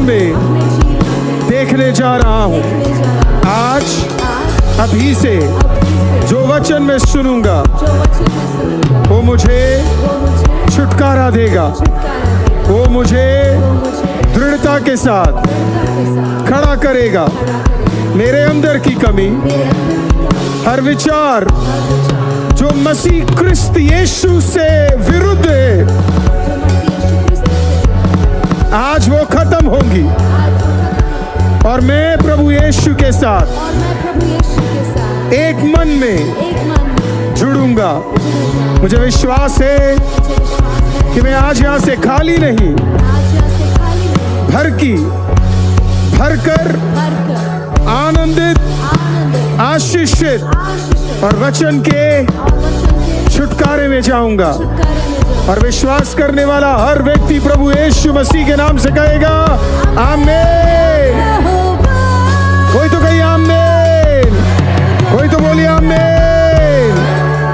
में देखने जा रहा हूँ। आज अभी से जो वचन मैं सुनूंगा वो मुझे छुटकारा देगा, वो मुझे दृढ़ता के साथ खड़ा करेगा। मेरे अंदर की कमी, हर विचार जो मसीह क्रिस्त यीशु से विरुद्ध है, आज वो खत्म होंगी और मैं प्रभु यीशु के साथ एक मन में जुड़ूंगा। मुझे विश्वास है कि मैं आज यहाँ से खाली नहीं, भरकर आनंदित, आशीषित और वचन के छुटकारे में जाऊंगा। और विश्वास करने वाला हर व्यक्ति प्रभु यीशु मसीह के नाम से कहेगा आमीन। कोई तो कहिए आमीन, कोई तो बोलिए आमीन,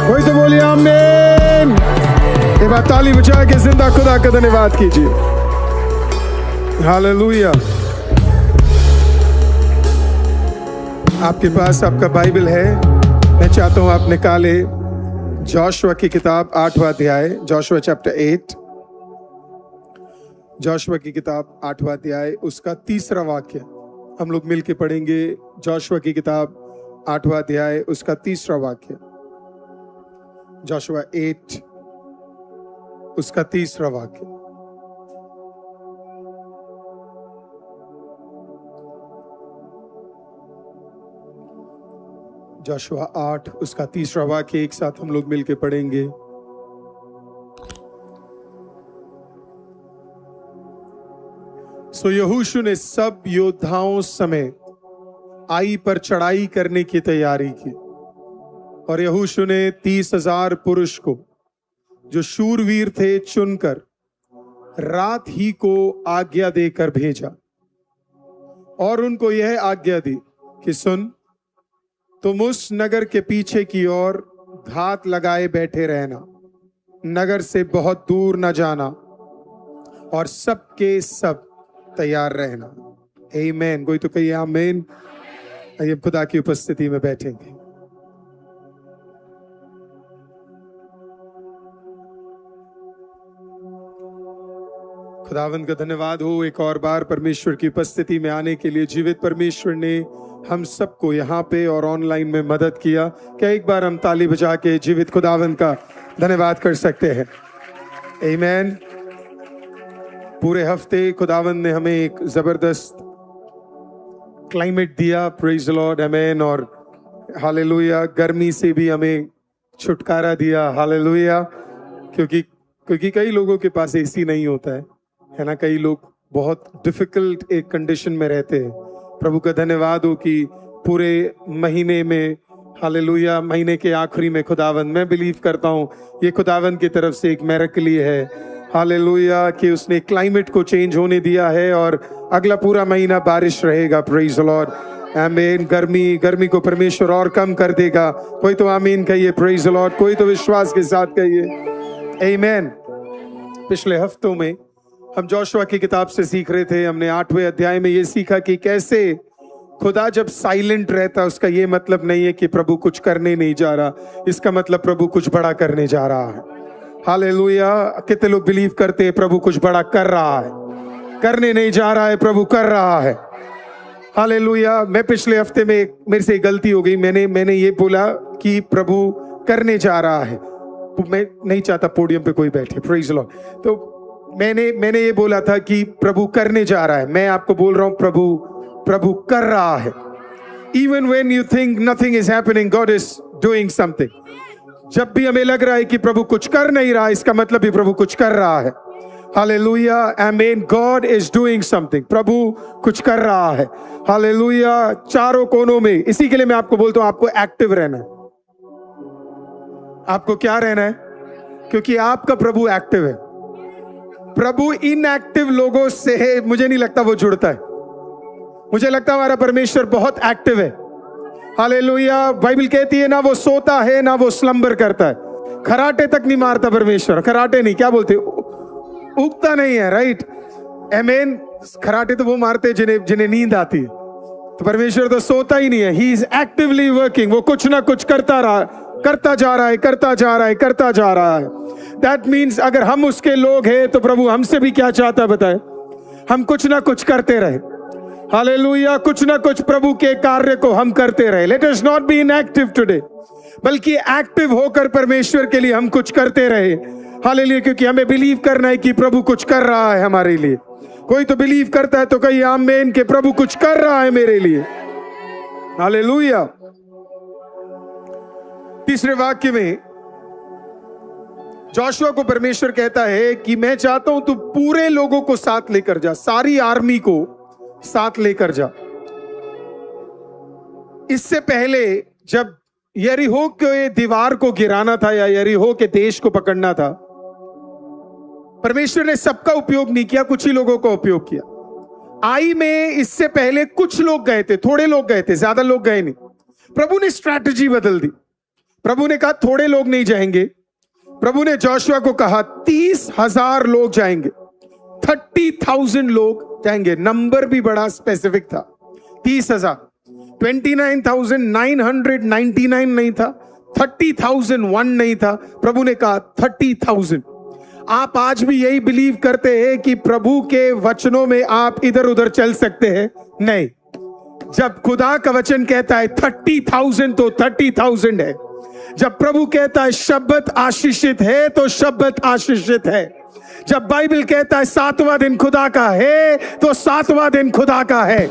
कोई तो बोलिए आमीन। एक बार ताली बजा के जिंदा खुदा का धन्यवाद कीजिए। हालेलुया। आपके पास आपका बाइबल है, मैं चाहता हूं आप निकाले जोशुआ की किताब 8वां अध्याय, जोशुआ चैप्टर 8, जोशुआ की किताब 8वां अध्याय उसका 3रा वाक्य हम लोग मिलके पढ़ेंगे। जोशुआ की किताब 8वां अध्याय उसका 3रा वाक्य, जोशुआ 8 उसका 3रा वाक्य। जोशुआ 8 उसका 3रा वाक्य एक साथ हम लोग मिलके पढ़ेंगे। सो यहोशू ने सब योद्धाओं समेत आई पर चढ़ाई करने की तैयारी की, और यहोशू ने 30,000 पुरुष को जो शूरवीर थे चुनकर रात ही को आज्ञा देकर भेजा, और उनको यह आज्ञा दी कि सुन, तुम उस नगर के पीछे की ओर घात लगाए बैठे रहना, नगर से बहुत दूर न जाना, और सबके सब तैयार रहना। आमीन। कोई तो कहिए आमीन। आइए खुदा की उपस्थिति में बैठेंगे। खुदावंद का धन्यवाद हो एक और बार परमेश्वर की उपस्थिति में आने के लिए। जीवित परमेश्वर ने हम सबको यहाँ पे और ऑनलाइन में मदद किया। क्या एक बार हम ताली बजा के जीवित खुदावंद का धन्यवाद कर सकते हैं? आमीन। पूरे हफ्ते खुदावंद ने हमें एक जबरदस्त क्लाइमेट दिया, प्रेज द लॉर्ड, आमीन। और हालेलुया, गर्मी से भी हमें छुटकारा दिया, हालेलुया। क्योंकि कई लोगों के पास एसी नहीं होता है ना, कई लोग बहुत डिफिकल्ट एक कंडीशन में रहते हैं। प्रभु का धन्यवाद हो कि पूरे महीने में, हालेलुया, महीने के आखिरी में खुदावंद, मैं बिलीव करता हूँ ये खुदावंद की तरफ से एक मिरेकल है, हालेलुया, कि उसने क्लाइमेट को चेंज होने दिया है और अगला पूरा महीना बारिश रहेगा, प्रेज द लॉर्ड, आमीन। गर्मी को परमेश्वर और कम कर देगा। कोई तो आमीन कहिए, प्रेज द लॉर्ड। कोई तो विश्वास के साथ कहिए आमीन। पिछले हफ्तों में हम जोशुआ की किताब से सीख रहे थे। हमने 8वें अध्याय में ये सीखा कि कैसे खुदा जब साइलेंट रहता, उसका ये मतलब नहीं है कि प्रभु कुछ करने नहीं जा रहा, इसका मतलब प्रभु कुछ बड़ा करने जा रहा है। हालेलुया। कितने लोग बिलीव करते हैं प्रभु कुछ बड़ा कर रहा है? करने नहीं जा रहा है, प्रभु कर रहा है। हालेलुया। मैं पिछले हफ्ते में मेरे से गलती हो गई, मैंने ये बोला कि प्रभु करने जा रहा है। मैं नहीं चाहता पोडियम पे कोई बैठे, प्रेज द लॉर्ड। तो मैंने ये बोला था कि प्रभु करने जा रहा है। मैं आपको बोल रहा हूं प्रभु कर रहा है। Even when you think nothing is happening, God is doing something. जब भी हमें लग रहा है कि प्रभु कुछ कर नहीं रहा, इसका मतलब भी प्रभु कुछ कर रहा है। हालेलुया, आमीन। God is doing something. प्रभु कुछ कर रहा है। हालेलुया। चारों कोनों में, इसी के लिए मैं आपको बोलता हूं आपको एक्टिव रहना है। आपको क्या रहना है? क्योंकि आपका प्रभु एक्टिव है। प्रभु इनएक्टिव लोगों से मुझे नहीं लगता वो जुड़ता है। मुझे लगता है हमारा परमेश्वर बहुत एक्टिव है। हालेलुया। बाइबल कहती है ना वो सोता है ना वो स्लंबर करता है। खराटे तक नहीं मारता परमेश्वर। खराटे नहीं, क्या बोलते, उगता नहीं है, राइट, आमीन। खराटे तो वो मारते जिन्हें जिन्हें नींद आती है, तो परमेश्वर तो सोता ही नहीं है। ही इज एक्टिवली वर्किंग, वो कुछ ना कुछ करता जा रहा है। दैट मीन्स अगर हम उसके लोग हैं तो प्रभु हमसे भी क्या चाहता है बताए, हम कुछ ना कुछ करते रहे। हालेलुया, कुछ ना कुछ प्रभु के कार्य को हम करते रहे। Let us not be inactive today, बल्कि एक्टिव होकर परमेश्वर के लिए हम कुछ करते रहे। हालेलुया, क्योंकि हमें बिलीव करना है कि प्रभु कुछ कर रहा है हमारे लिए। कोई तो बिलीव करता है तो कहिए आमीन कि प्रभु कुछ कर रहा है मेरे लिए। हालेलुया। तीसरे वाक्य में जोशुआ को परमेश्वर कहता है कि मैं चाहता हूं तू पूरे लोगों को साथ लेकर जा, सारी आर्मी को साथ लेकर जा। इससे पहले जब यरीहो के दीवार को गिराना था या यरीहो के देश को पकड़ना था, परमेश्वर ने सबका उपयोग नहीं किया, कुछ ही लोगों का उपयोग किया। आई में इससे पहले कुछ लोग गए थे, थोड़े लोग गए थे, ज्यादा लोग गए नहीं। प्रभु ने स्ट्रैटेजी बदल दी। प्रभु ने कहा थोड़े लोग नहीं जाएंगे। प्रभु ने जोशुआ को कहा 30,000 लोग जाएंगे, 30,000 लोग जाएंगे। नंबर भी बड़ा स्पेसिफिक था, 30,000। 29,999 नहीं था, 30,001 नहीं था। प्रभु ने कहा 30,000। आप आज भी यही बिलीव करते हैं कि प्रभु के वचनों में आप इधर उधर चल सकते हैं? नहीं। जब खुदा का वचन कहता है 30,000 तो 30,000 है। जब प्रभु कहता है शब्बत आशीषित है तो शब्बत आशीषित है। जब बाइबल कहता है 7वां दिन खुदा का है तो 7वां दिन खुदा का है।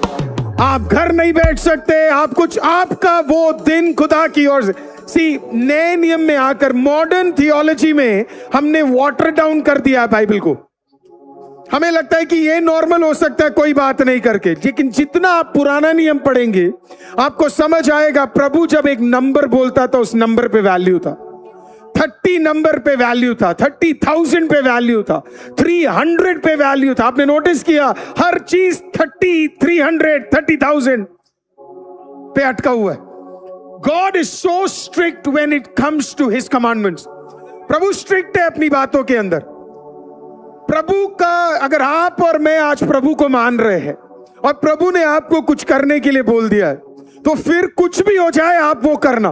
आप घर नहीं बैठ सकते, आप कुछ, आपका वो दिन खुदा की ओर से। नए नियम में आकर मॉडर्न थियोलॉजी में हमने वाटर डाउन कर दिया है बाइबल को। हमें लगता है कि ये नॉर्मल हो सकता है कोई बात नहीं करके, लेकिन जितना आप पुराना नियम पढ़ेंगे आपको समझ आएगा प्रभु जब एक नंबर बोलता था उस नंबर पे वैल्यू था। 30 नंबर पे वैल्यू था, 30,000 पे वैल्यू था, 300 पे वैल्यू था। आपने नोटिस किया हर चीज 30, 300, 30,000 पे अटका हुआ है। God is so strict when it comes to His commandments. Prabhu strict है अपनी बातों के अंदर। प्रभु का, अगर आप और मैं आज प्रभु को मान रहे हैं और प्रभु ने आपको कुछ करने के लिए बोल दिया है, तो फिर कुछ भी हो जाए आप वो करना।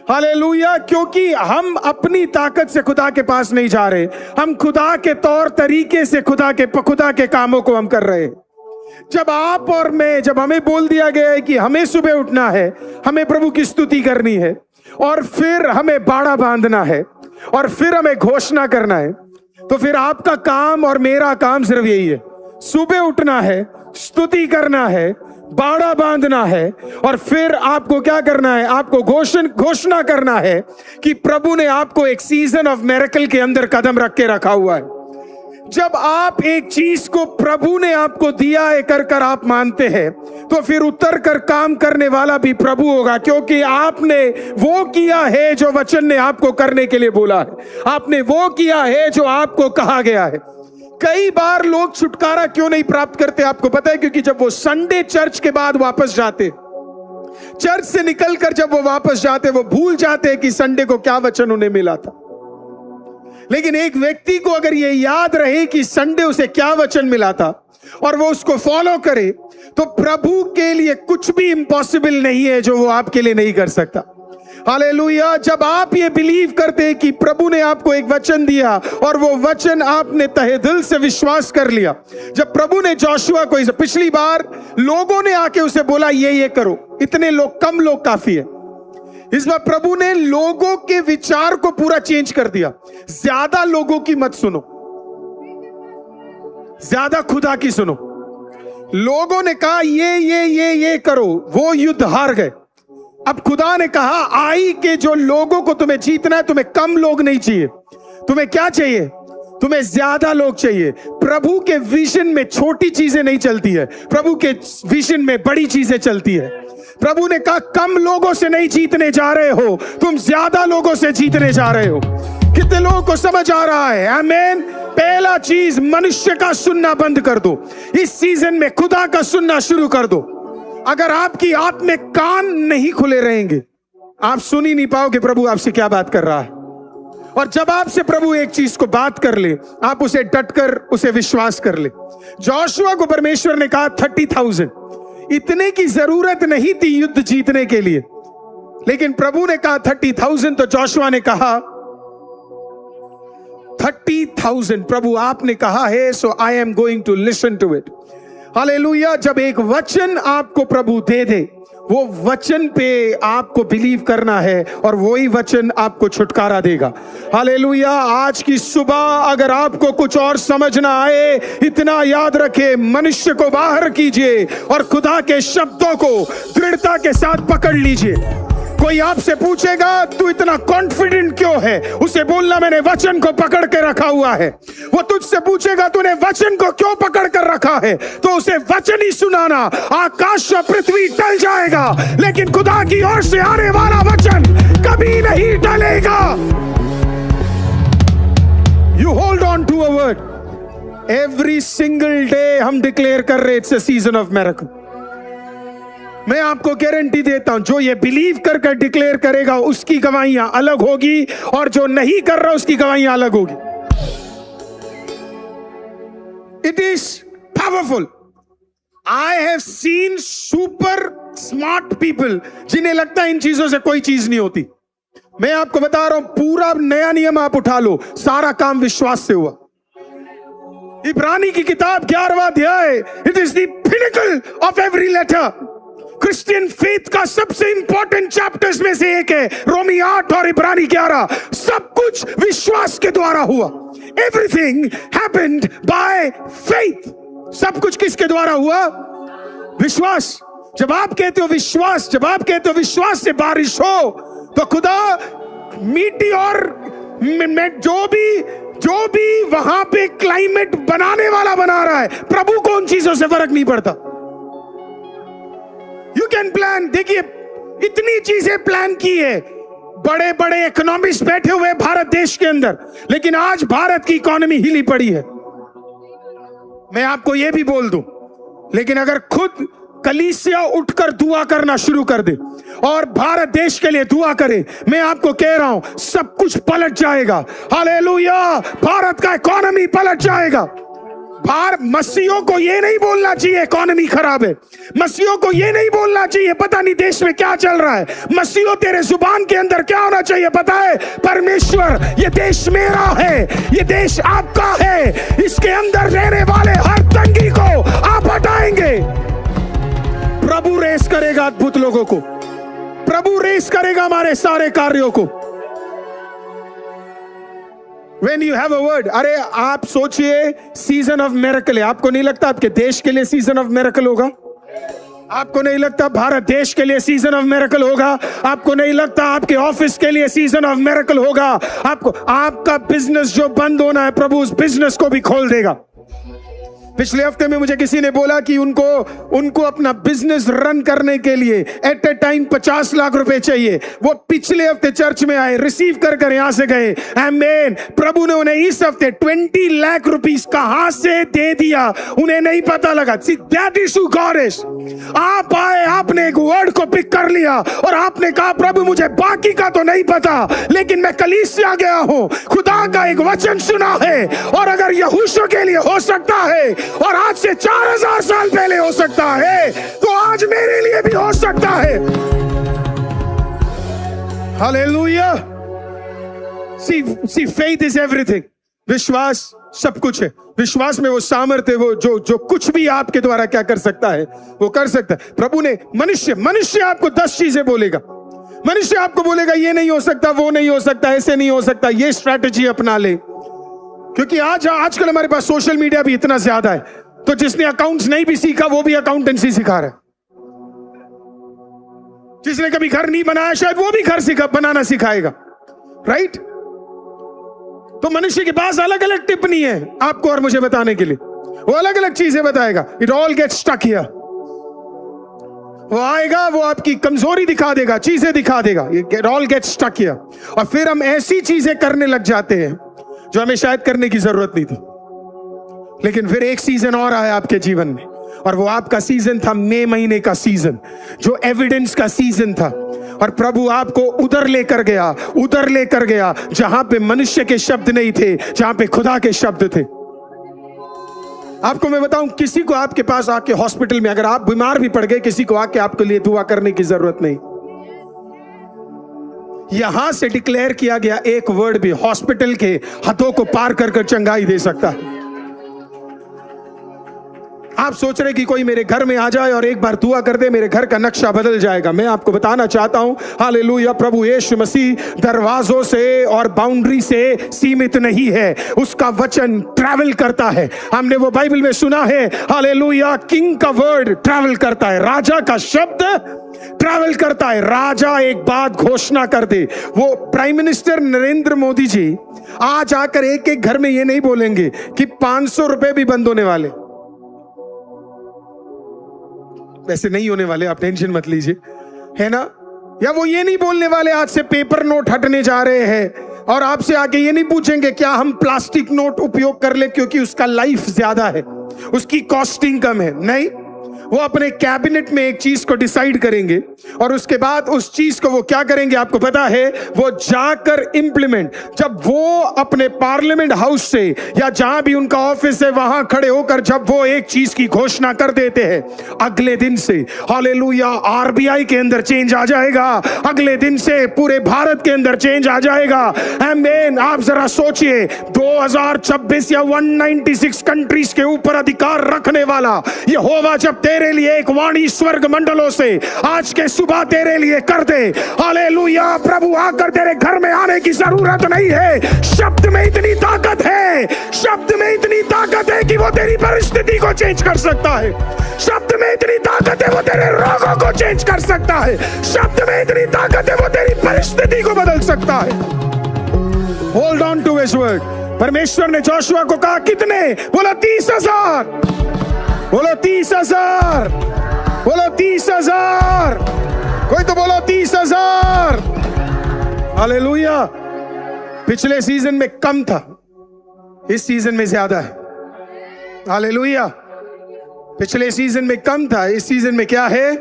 हालेलुया, क्योंकि हम अपनी ताकत से खुदा के पास नहीं जा रहे, हम खुदा के तौर तरीके से खुदा के कामों को हम कर रहे हैं। जब आप और मैं, जब हमें बोल दिया गया है कि हमें सुबह उठना है, हमें प्रभु की स्तुति करनी है, और फिर हमें बाड़ा बांधना है, और फिर हमें घोषणा करना है, तो फिर आपका काम और मेरा काम सिर्फ यही है, सुबह उठना है, स्तुति करना है, बाड़ा बांधना है, और फिर आपको क्या करना है, आपको घोषणा करना है कि प्रभु ने आपको एक सीजन ऑफ मिरेकल के अंदर कदम रख के रखा हुआ है। जब आप एक चीज को प्रभु ने आपको दिया है कर आप मानते हैं, तो फिर उतर कर काम करने वाला भी प्रभु होगा, क्योंकि आपने वो किया है जो वचन ने आपको करने के लिए बोला है। आपने वो किया है जो आपको कहा गया है। कई बार लोग छुटकारा क्यों नहीं प्राप्त करते आपको पता है? क्योंकि जब वो संडे चर्च के बाद वापस जाते, चर्च से निकलकर जब वो वापस जाते, वो भूल जाते कि संडे को क्या वचन उन्हें मिला था। लेकिन एक व्यक्ति को अगर ये याद रहे कि संडे उसे क्या वचन मिला था और वो उसको फॉलो करे, तो प्रभु के लिए कुछ भी इम्पॉसिबल नहीं है जो वो आपके लिए नहीं कर सकता। हालेलुया। जब आप ये बिलीव करते हैं कि प्रभु ने आपको एक वचन दिया और वो वचन आपने तहे दिल से विश्वास कर लिया। जब प्रभु ने जोशुआ को, पिछली बार लोगों ने आके उसे बोला ये करो, इतने लोग, कम लोग काफी है। इस बार प्रभु ने लोगों के विचार को पूरा चेंज कर दिया। ज्यादा लोगों की मत सुनो, ज्यादा खुदा की सुनो। लोगों ने कहा ये करो, वो युद्ध हार गए। अब खुदा ने कहा आई के जो लोगों को तुम्हें जीतना है, तुम्हें कम लोग नहीं चाहिए, तुम्हें क्या चाहिए? तुम्हें ज्यादा लोग चाहिए। प्रभु के विजन में छोटी चीजें नहीं चलती है, प्रभु के विजन में बड़ी चीजें चलती है। प्रभु ने कहा कम लोगों से नहीं जीतने जा रहे हो, तुम ज्यादा लोगों से जीतने जा रहे हो। कितने लोगों को समझ आ रहा है? आमीन। पहला चीज, मनुष्य का सुनना बंद कर दो। इस सीजन में खुदा का सुनना शुरू कर दो। अगर आपकी आत्मिक कान नहीं खुले रहेंगे, आप सुन ही नहीं पाओगे प्रभु आपसे क्या बात कर रहा है। और जब आपसे प्रभु एक चीज को बात कर ले, आप उसे डटकर उसे विश्वास कर ले। जोशुआ को परमेश्वर ने कहा 30,000, इतने की जरूरत नहीं थी युद्ध जीतने के लिए, लेकिन प्रभु ने कहा 30,000, तो जोशुआ ने कहा 30,000 प्रभु आपने कहा है, so I am going to listen to it. Hallelujah. जब एक वचन आपको प्रभु दे दे, वो वचन पे आपको बिलीव करना है और वही वचन आपको छुटकारा देगा। हालेलुया। आज की सुबह अगर आपको कुछ और समझ ना आए, इतना याद रखे, मनुष्य को बाहर कीजिए और खुदा के शब्दों को दृढ़ता के साथ पकड़ लीजिए। कोई आपसे पूछेगा तू इतना कॉन्फिडेंट क्यों है, उसे बोलना मैंने वचन को पकड़ के रखा हुआ है। वो तुझसे पूछेगा तूने वचन को क्यों पकड़ कर रखा है, तो उसे वचन ही सुनाना। आकाश और पृथ्वी टल जाएगा, लेकिन खुदा की ओर से आने वाला वचन कभी नहीं टलेगा। You hold on to a word. Every single day हम डिक्लेयर कर रहे it's a season of miracle. मैं आपको गारंटी देता हूं, जो ये बिलीव कर डिक्लेयर करेगा उसकी गवाहियां अलग होगी, और जो नहीं कर रहा उसकी गवाहियां अलग होगी। It is powerful. I have seen super smart people जिन्हें लगता है इन चीजों से कोई चीज नहीं होती। मैं आपको बता रहा हूं, पूरा नया नियम आप उठा लो, सारा काम विश्वास से हुआ। इब्रानी की किताब 11वां अध्याय, it is the pinnacle of every letter. Christian faith का सबसे इंपॉर्टेंट चैप्टर्स में से एक है रोमी 8 और इब्रानी 11। सब कुछ विश्वास के द्वारा हुआ। Everything happened by faith. सब कुछ किसके द्वारा हुआ? विश्वास। जब आप कहते हो विश्वास, जब आप कहते हो विश्वास से बारिश हो, तो खुदा मीटियोर में जो भी वहां पे क्लाइमेट बनाने वाला बना रहा है, प्रभु को उन चीजों से फर्क नहीं पड़ता। You can plan. देखिए, इतनी चीजें प्लान की है, बड़े बड़े इकोनॉमिस्ट बैठे हुए भारत देश के अंदर, लेकिन आज भारत की इकोनॉमी हिली पड़ी है। मैं आपको यह भी बोल दूं, लेकिन अगर खुद कलीसिया उठकर दुआ करना शुरू कर दे और भारत देश के लिए दुआ करे, मैं आपको कह रहा हूं सब कुछ पलट जाएगा। हालेलुया। भारत का इकोनॉमी पलट जाएगा। मसीहों को यह नहीं बोलना चाहिए इकोनॉमी खराब है। मसीहों को यह नहीं बोलना चाहिए पता नहीं देश में क्या चल रहा है। मसीहों, तेरे जुबान के अंदर क्या होना चाहिए पता है? परमेश्वर, ये देश मेरा है, ये देश आपका है, इसके अंदर रहने वाले हर तंगी को आप हटाएंगे। प्रभु रेस करेगा अद्भुत लोगों को। प्रभु रेस करेगा हमारे सारे कार्यों को। When you have a word, अरे आप सोचिए, सीजन ऑफ मिरेकल है। आपको नहीं लगता आपके देश के लिए सीजन ऑफ मिरेकल होगा? आपको नहीं लगता भारत देश के लिए सीजन ऑफ मिरेकल होगा? आपको नहीं लगता आपके ऑफिस के लिए सीजन ऑफ मिरेकल होगा? आपको, आपका बिजनेस जो बंद होना है, प्रभु उस बिजनेस को भी खोल देगा। पिछले हफ्ते में मुझे किसी ने बोला कि उनको अपना बिजनेस रन करने के लिए एट ए टाइम 50 लाख रुपए चाहिए। वो पिछले हफ्ते चर्च में आए, रिसीव कर यहां से गए। आमीन। प्रभु ने उन्हें इस हफ्ते 20 लाख रुपीस कहां से दे दिया, उन्हें नहीं पता लगा। That is who God is. आप आए, आपने एक वर्ड को पिक कर लिया और आपने कहा प्रभु मुझे बाकी का तो नहीं पता, लेकिन मैं कलीसिया गया हूं, खुदा का एक वचन सुना है, और अगर यहोशू के लिए हो सकता है और आज से 4000 साल पहले हो सकता है, तो आज मेरे लिए भी हो सकता है। Hallelujah. See faith is everything. विश्वास सब कुछ है। विश्वास में वो सामर्थ्य, वो जो कुछ भी आपके द्वारा क्या कर सकता है वो कर सकता है। प्रभु ने मनुष्य आपको 10 चीजें बोलेगा। मनुष्य आपको बोलेगा ये नहीं हो सकता, वो नहीं हो सकता, ऐसे नहीं हो सकता, ये स्ट्रैटेजी अपना ले। क्योंकि आजकल हमारे पास सोशल मीडिया भी इतना ज्यादा है, तो जिसने अकाउंट्स नहीं भी सीखा वो भी अकाउंटेंसी सिखा रहा है। जिसने कभी घर नहीं बनाया शायद वो भी घर बनाना सिखाएगा। राइट? तो मनुष्य के पास अलग अलग टिप्पणी है आपको और मुझे बताने के लिए। वो अलग अलग चीजें बताएगा। It all gets stuck here. वो आएगा, वो आपकी कमजोरी दिखा देगा, चीजें दिखा देगा। It all gets stuck here. और फिर हम ऐसी चीजें करने लग जाते हैं जो हमें शायद करने की जरूरत नहीं थी। लेकिन फिर एक सीजन और आया आपके जीवन में, और वो आपका सीजन था मई महीने का सीजन, जो एविडेंस का सीजन था। और प्रभु आपको उधर लेकर गया जहां पे मनुष्य के शब्द नहीं थे, जहां पे खुदा के शब्द थे। आपको मैं बताऊं, किसी को आपके पास आके हॉस्पिटल में अगर आप बीमार भी पड़ गए, किसी को आके आपके लिए दुआ करने की जरूरत नहीं। यहां से डिक्लेयर किया गया एक वर्ड भी हॉस्पिटल के हथों को पार कर चंगाई दे सकता है। आप सोच रहे कि कोई मेरे घर में आ जाए और एक बार दुआ कर दे, मेरे घर का नक्शा बदल जाएगा। मैं आपको बताना चाहता हूं, हालेलुया, प्रभु यीशु मसीह दरवाजों से और बाउंड्री से सीमित नहीं है। उसका वचन ट्रैवल करता है। हमने वो बाइबल में सुना है, हालेलुया, किंग का वर्ड ट्रैवल करता है, राजा का शब्द ट्रैवल करता है। राजा एक बात घोषणा कर दे, वो प्राइम मिनिस्टर नरेंद्र मोदी जी आज आकर एक एक घर में ये नहीं बोलेंगे कि 500 रुपए भी बंद होने वाले। वैसे नहीं होने वाले, आप टेंशन मत लीजिए, है ना। या वो ये नहीं बोलने वाले आज से पेपर नोट हटने जा रहे हैं, और आपसे आके ये नहीं पूछेंगे क्या हम प्लास्टिक नोट उपयोग कर ले क्योंकि उसका लाइफ ज्यादा है, उसकी कॉस्टिंग कम है। नहीं, वो अपने कैबिनेट में एक चीज को डिसाइड करेंगे और उसके बाद उस चीज को वो क्या करेंगे आपको पता है, वो जाकर इंप्लीमेंट, जब वो अपने पार्लियामेंट हाउस से या जहां भी उनका ऑफिस है वहां खड़े होकर जब वो एक चीज की घोषणा कर देते हैं, अगले दिन से हालेलुया आरबीआई के अंदर चेंज आ जाएगा, अगले दिन से पूरे भारत के अंदर चेंज आ जाएगा। आमीन। आप जरा सोचिए, 2026 या 196 कंट्रीज के ऊपर अधिकार रखने वाला यहोवा जब तेरे लिए एक वाणी स्वर्ग मंडलों से आज के सुबह तेरे लिए कर दे, हालेलुया, प्रभु आकर तेरे घर में आने की जरूरत नहीं है। शब्द में इतनी ताकत है, शब्द में इतनी ताकत है कि वो तेरी परिस्थिति को चेंज कर सकता है। शब्द में इतनी ताकत है वो तेरे रोगों को चेंज कर सकता है। शब्द में इतनी ताकत है वो तेरी परिस्थिति को बदल सकता है। Hold on to his word. परमेश्वर ने जोशुआ को कहा कितने? बोला 30,000। बोलो 30,000। बोलो 30,000। कोई तो बोलो 30,000। हालेलुया। पिछले सीजन में कम था, इस सीजन में ज्यादा है। हालेलुया। पिछले सीजन में कम था, इस सीजन में क्या है?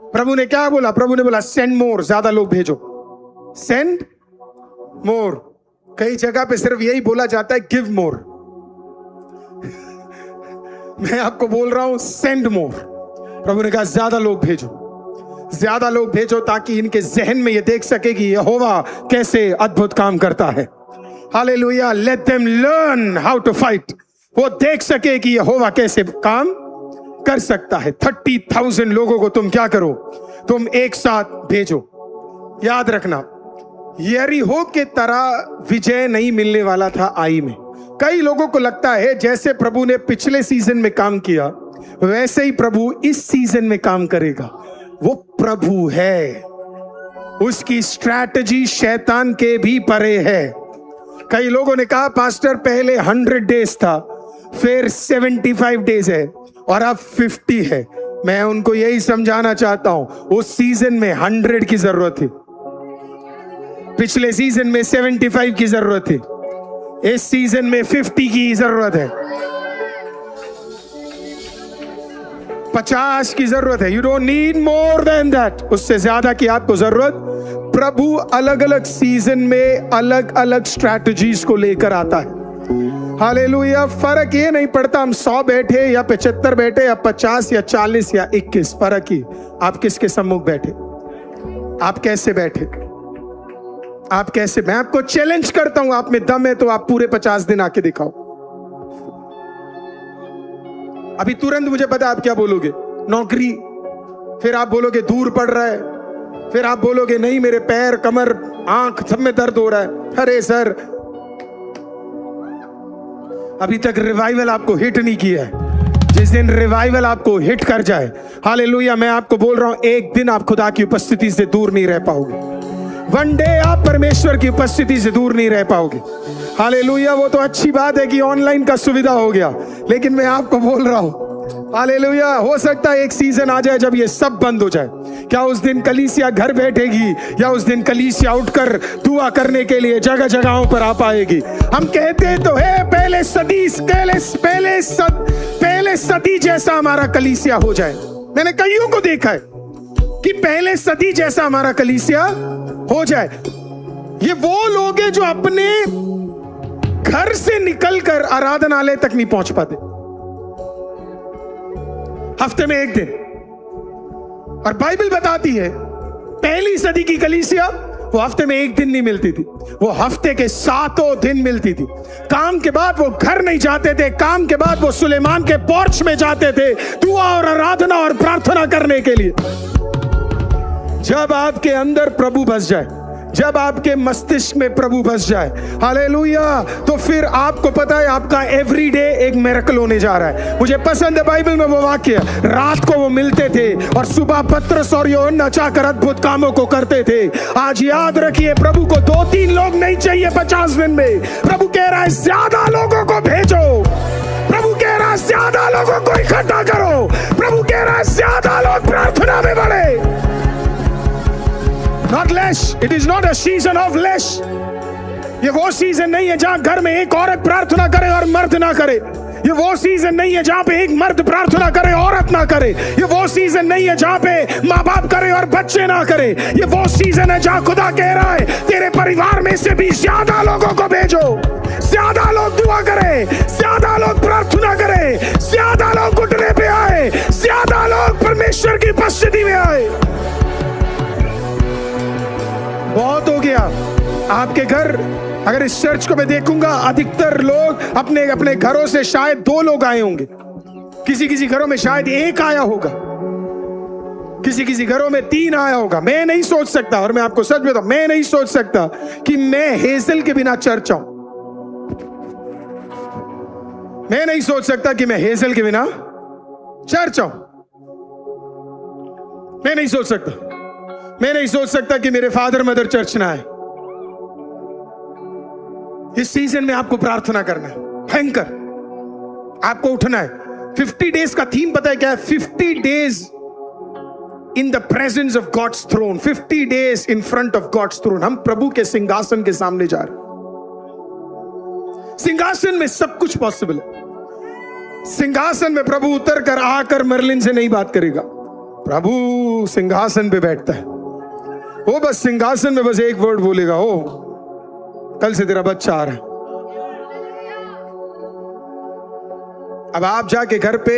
प्रभु ने क्या बोला? प्रभु ने बोला सेंड मोर, ज्यादा लोग भेजो। सेंड मोर। कई जगह पे सिर्फ यही बोला जाता है गिव मोर। मैं आपको बोल रहा हूं सेंड मोर। प्रभु ने कहा ज्यादा लोग भेजो, ज्यादा लोग भेजो, ताकि इनके जहन में ये देख सके कि यहोवा कैसे अद्भुत काम करता है। Hallelujah. Let them learn how to fight. वो देख सके कि यहोवा कैसे काम कर सकता है। 30,000 लोगों को तुम क्या करो? तुम एक साथ भेजो। याद रखना, यरीहो के तरह विजय नहीं मिलने वाला था आई में। कई लोगों को लगता है जैसे प्रभु ने पिछले सीजन में काम किया वैसे ही प्रभु इस सीजन में काम करेगा। वो प्रभु है, उसकी स्ट्रैटेजी शैतान के भी परे है। कई लोगों ने कहा पास्टर पहले 100 डेज था, फिर 75 डेज है और अब 50 है। मैं उनको यही समझाना चाहता हूं, उस सीजन में 100 की जरूरत थी, पिछले सीजन में 75 की जरूरत थी, इस सीजन में 50 की जरूरत है, 50 की जरूरत है। You don't need more than that. उससे ज्यादा की आपको जरूरत। प्रभु अलग अलग सीजन में अलग अलग स्ट्रैटेजीज को लेकर आता है। हालेलुया। फर्क ये नहीं पड़ता हम 100 बैठे या 75 बैठे या 50 या 40 या 21। फर्क ही आप किसके सम्मुख बैठे, आप कैसे बैठे, आप कैसे। मैं आपको चैलेंज करता हूं, आप में दम है तो आप पूरे 50 दिन आके दिखाओ। अभी तुरंत मुझे पता आप क्या बोलोगे, नौकरी, फिर आप बोलोगे दूर पड़ रहा है, फिर आप बोलोगे नहीं मेरे पैर कमर आंख सब में दर्द हो रहा है। अरे सर, अभी तक रिवाइवल आपको हिट नहीं किया है। जिस दिन रिवाइवल आपको हिट कर जाए, हालेलुया, मैं आपको बोल रहा हूं एक दिन आप खुदा की उपस्थिति से दूर नहीं रह पाओगे। वन डे आप परमेश्वर की उपस्थिति से दूर नहीं रह पाओगे। हालेलुया। वो तो अच्छी बात है कि ऑनलाइन का सुविधा हो गया, लेकिन मैं आपको बोल रहा हूं हालेलुया, हो सकता है एक सीजन आ जाए जब ये सब बंद हो जाए। क्या उस दिन कलीसिया घर बैठेगी या उस दिन कलीसिया उठकर दुआ करने के लिए जगह जगहों पर आ पाएगी? हम कहते तो है पहले सदी जैसा हमारा कलीसिया हो जाए। मैंने कईयों को देखा है कि कि पहले सदी जैसा हमारा कलीसिया हो जाए। ये वो लोग हैं जो अपने घर से निकलकर आराधनालय तक नहीं पहुंच पाते, हफ्ते में एक दिन। और बाइबल बताती है पहली सदी की कलीसिया वो हफ्ते में एक दिन नहीं मिलती थी, वो हफ्ते के 7 दिन मिलती थी। काम के बाद वो घर नहीं जाते थे, काम के बाद वो सुलेमान के पोर्च में जाते थे दुआ और आराधना और प्रार्थना करने के लिए। जब आपके अंदर प्रभु बस जाए, जब आपके मस्तिष्क में प्रभु बस जाए, हालेलुया, तो फिर आपको पता है आपका एवरीडे एक मिरेकल होने जा रहा है। मुझे पसंद है बाइबल में वो वाक्य, रात को वो मिलते थे और सुबह पतरस और यूहन्ना जाकर अद्भुत कामों को करते थे। आज याद रखिए, प्रभु को 2-3 लोग नहीं चाहिए 50 दिन में। प्रभु कह रहा है ज्यादा लोगों को भेजो, प्रभु कह रहा है ज्यादा लोगों को इकट्ठा करो, प्रभु कह रहा है ज्यादा लोग प्रार्थना में बढ़े। Not less. It is not a season of less. ये वो सीजन नहीं है जहां घर में एक औरत प्रार्थना करे और मर्द ना करे। ये वो सीजन नहीं है जहां पे एक मर्द प्रार्थना करे औरत ना करे। ये वो सीजन नहीं है जहां पे माँ बाप करे और बच्चे ना करे। ये वो सीजन है जहां खुदा कह रहा है तेरे परिवार में से भी ज्यादा लोगों को भेजो, ज्यादा लोग दुआ करे, ज्यादा लोग प्रार्थना करे, ज्यादा लोग घुटने पे आए, ज्यादा लोग परमेश्वर की उपस्थिति में आए। बहुत हो गया आपके घर। अगर इस चर्च को मैं देखूंगा, अधिकतर लोग अपने अपने घरों से शायद 2 लोग आए होंगे, किसी घरों में शायद 1 आया होगा, किसी घरों में 3 आया होगा। मैं नहीं सोच सकता, और मैं आपको सच बताऊं, मैं नहीं सोच सकता कि मैं हेजल के बिना चर्च आऊं। मैं नहीं सोच सकता कि मैं हेजल के बिना चर्च आऊं। मैं नहीं सोच सकता। मैं नहीं सोच सकता कि मेरे फादर मदर चर्च ना आए। इस सीजन में आपको प्रार्थना करना है, भयंकर आपको उठना है। 50 डेज का थीम पता है क्या है? 50 days in the presence of God's throne, 50 days in front of God's throne. हम प्रभु के सिंहासन के सामने जा रहे हैं। सिंहासन में सब कुछ पॉसिबल है। सिंहासन में प्रभु उतर कर आकर मर्लिन से नहीं बात करेगा। प्रभु सिंहासन पे बैठता है, वो बस सिंहासन में बस एक वर्ड बोलेगा, ओ कल से तेरा बच्चा आ रहा है। अब आप जाके घर पे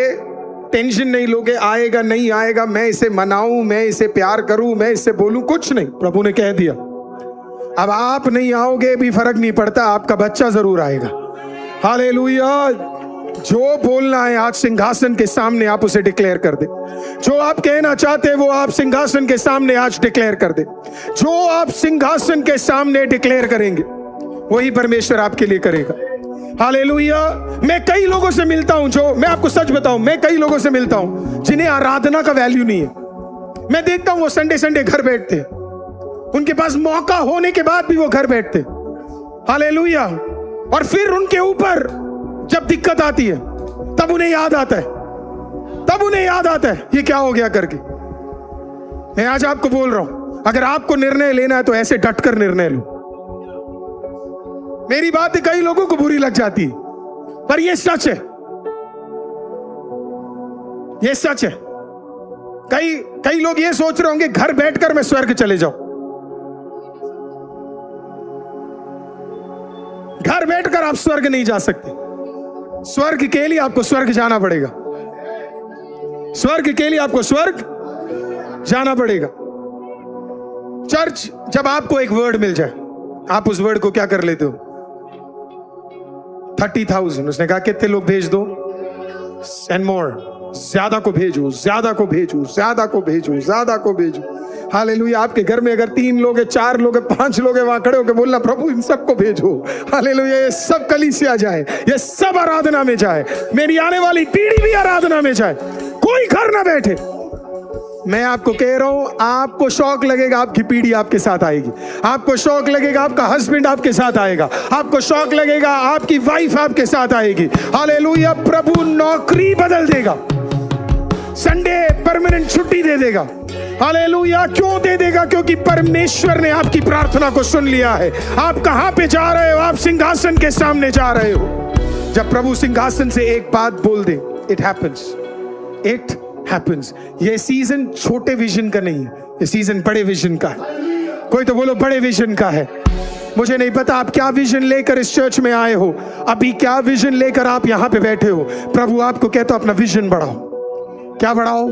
टेंशन नहीं लोगे, आएगा नहीं आएगा, मैं इसे मनाऊं, मैं इसे प्यार करूं, मैं इससे बोलूं, कुछ नहीं। प्रभु ने कह दिया। अब आप नहीं आओगे भी फर्क नहीं पड़ता, आपका बच्चा जरूर आएगा। हालेलुया। जो बोलना है आज सिंहासन के सामने आप उसे डिक्लेयर कर दे। जो आप कहना चाहते हैं वो आप सिंहासन के सामने आज डिक्लेयर कर दे। जो आप सिंहासन के सामने डिक्लेयर करेंगे वही परमेश्वर आपके लिए करेगा। हालेलुया। मैं कई लोगों से मिलता हूं, जो मैं आपको सच बताऊं, मैं कई लोगों से मिलता हूं जिन्हें आराधना का वैल्यू नहीं है। मैं देखता हूं वो संडे घर बैठते हैं, उनके पास मौका होने के बाद भी वो घर बैठते। हालेलुया। और फिर उनके ऊपर जब दिक्कत आती है तब उन्हें याद आता है, ये क्या हो गया करके। मैं आज आपको बोल रहा हूं, अगर आपको निर्णय लेना है तो ऐसे डटकर निर्णय लो। मेरी बात कई लोगों को बुरी लग जाती है, पर ये सच है, ये सच है। कई लोग ये सोच रहे होंगे घर बैठकर मैं स्वर्ग चले जाऊं। घर बैठकर आप स्वर्ग नहीं जा सकते। स्वर्ग के लिए आपको स्वर्ग जाना पड़ेगा। स्वर्ग के लिए आपको स्वर्ग जाना पड़ेगा। चर्च, जब आपको एक वर्ड मिल जाए, आप उस वर्ड को क्या कर लेते हो? 30,000, उसने कहा कितने लोग भेज दो? एंड मोर, ज्यादा को भेजो, ज्यादा को भेजो, ज्यादा को भेजो, ज्यादा को भेजो। हालेलुया। आपके घर में अगर 3 लोग है, 4 लोग है, 5 लोग है, वहां खड़े होकर बोलना प्रभु इन सबको भेजो। हालेलुया। ये सब कलीसिया जाए, ये सब आराधना में जाए, मेरी आने वाली पीढ़ी भी आराधना में जाए, कोई घर ना बैठे। मैं आपको कह रहा हूं, आपको शौक लगेगा, आपकी पीढ़ी आपके साथ आएगी। आपको शौक लगेगा, आपका हस्बैंड आपके साथ आएगा। आपको शौक लगेगा, आपकी वाइफ आपके साथ आएगी। हालेलुया। प्रभु नौकरी बदल देगा, संडे परमानेंट छुट्टी दे देगा। हालेलुया। क्यों दे देगा? क्योंकि परमेश्वर ने आपकी प्रार्थना को सुन लिया है। आप कहां पे जा रहे हो? आप सिंहासन के सामने जा रहे हो। जब प्रभु सिंहासन से एक बात बोल दे, इट हैपेंस, इट happens. ये सीजन छोटे विजन का नहीं है, ये सीजन बड़े विजन का है. कोई तो बोलो बड़े विजन का है. मुझे नहीं पता आप क्या विजन लेकर इस चर्च में आए हो, अभी क्या विजन लेकर आप यहां पे बैठे हो. प्रभु आपको कहता अपना विजन बढ़ाओ. क्या बढ़ाओ?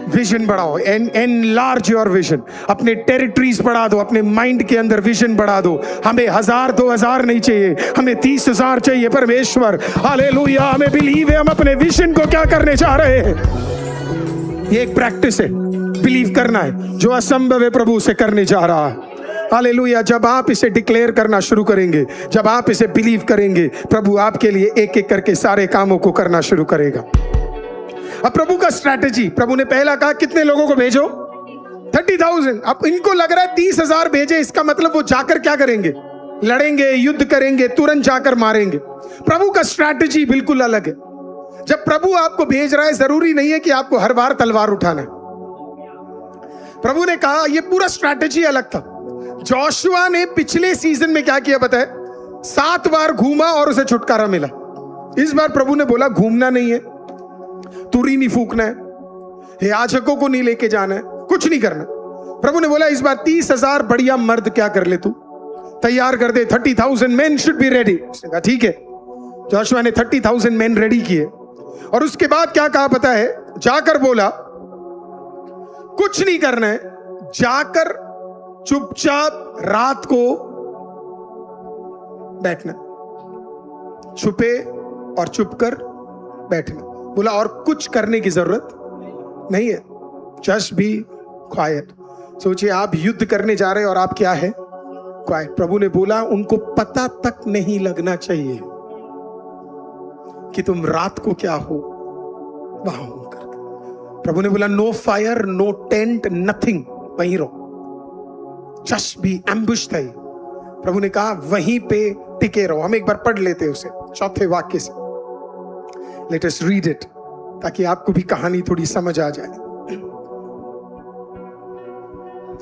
विजन बढ़ाओ. Enlarge your vision. अपने टेरिटरीज बढ़ा दो, अपने माइंड के अंदर विजन बढ़ा दो. हमें 1000 2000 नहीं चाहिए, हमें 30,000 चाहिए. परमेश्वर हालेलुया, हमें बिलीव है हम अपने विजन को क्या करने जा रहे हैं. ये एक प्रैक्टिस है, बिलीव करना है. जो असंभव है प्रभु उसे करने जा रहा है. हालेलुया. जब आप इसे डिक्लेयर करना शुरू करेंगे, जब आप इसे बिलीव करेंगे, प्रभु आपके लिए एक एक करके सारे कामों को करना शुरू करेगा. अब प्रभु का स्ट्रैटेजी, प्रभु ने पहला कहा कितने लोगों को भेजो? 30,000. अब इनको लग रहा है 30,000 भेजे, इसका मतलब वो जाकर क्या करेंगे? लड़ेंगे, युद्ध करेंगे, तुरंत जाकर मारेंगे. प्रभु का स्ट्रैटेजी बिल्कुल अलग है. जब प्रभु आपको भेज रहा है, जरूरी नहीं है कि आपको हर बार तलवार उठाना है. प्रभु ने कहा, यह पूरा स्ट्रैटेजी अलग था. जोशुआ ने पिछले सीजन में क्या किया पता है? 7 बार घूमा और उसे छुटकारा मिला. इस बार प्रभु ने बोला घूमना नहीं है, तुरी नहीं फूकना है, याजकों को नहीं लेके जाना है, कुछ नहीं करना. प्रभु ने बोला इस बार 30,000 बढ़िया मर्द क्या कर ले, तू तैयार कर दे. 30,000 मेन शुड बी रेडी. उसने कहा ठीक है. जोशुआ ने 30,000 मेन रेडी किए और उसके बाद क्या कहा पता है? जाकर बोला कुछ नहीं करना है, जाकर चुपचाप रात को बैठना, छुपे और चुप कर बैठना. बोला और कुछ करने की जरूरत नहीं है, जस्ट बी क्वाइट. सोचिए आप युद्ध करने जा रहे हैं और आप क्या है? क्वाइट. प्रभु ने बोला उनको पता तक नहीं लगना चाहिए कि तुम रात को क्या हो, वहां होकर. प्रभु ने बोला no fire, no tent, nothing, वहीं रहो, जस्ट बी एम्बुश था. प्रभु ने कहा वहीं पे टिके रहो. हम एक बार पढ़ लेते उसे 4 वाक्य से. लेट अस रीड इट ताकि आपको भी कहानी थोड़ी समझ आ जाए.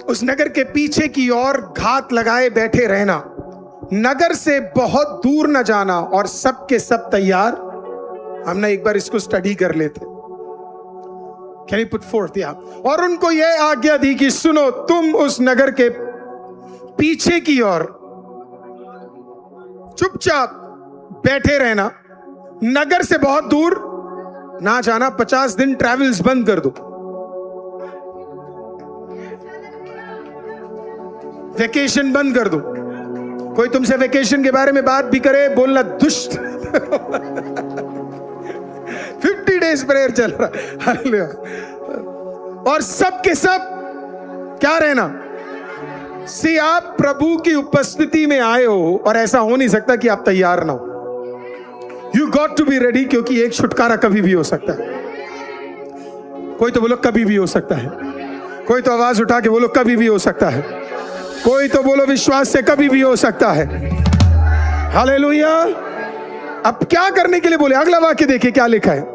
उस नगर के पीछे की ओर घात लगाए बैठे रहना, नगर से बहुत दूर न जाना और सब के सब तैयार. हम ना एक बार इसको स्टडी कर लेते. Can you put forth? और उनको यह आज्ञा दी कि सुनो, तुम उस नगर के पीछे की ओर चुपचाप बैठे रहना, नगर से बहुत दूर ना जाना. 50 दिन ट्रैवल्स बंद कर दो, वेकेशन बंद कर दो. कोई तुमसे वेकेशन के बारे में बात भी करे, बोलना दुष्ट. 50 डेज प्रेयर चल रहा. और सब के सब क्या रहना. सी आप प्रभु की उपस्थिति में आए हो और ऐसा हो नहीं सकता कि आप तैयार ना हो. You got to be ready, क्योंकि एक छुटकारा कभी भी हो सकता है. कोई तो बोलो कभी भी हो सकता है. कोई तो आवाज उठा के बोलो कभी भी हो सकता है. कोई तो बोलो विश्वास से कभी भी हो सकता है. हालेलुया. अब क्या करने के लिए बोले? अगला वाक्य देखिए क्या लिखा है.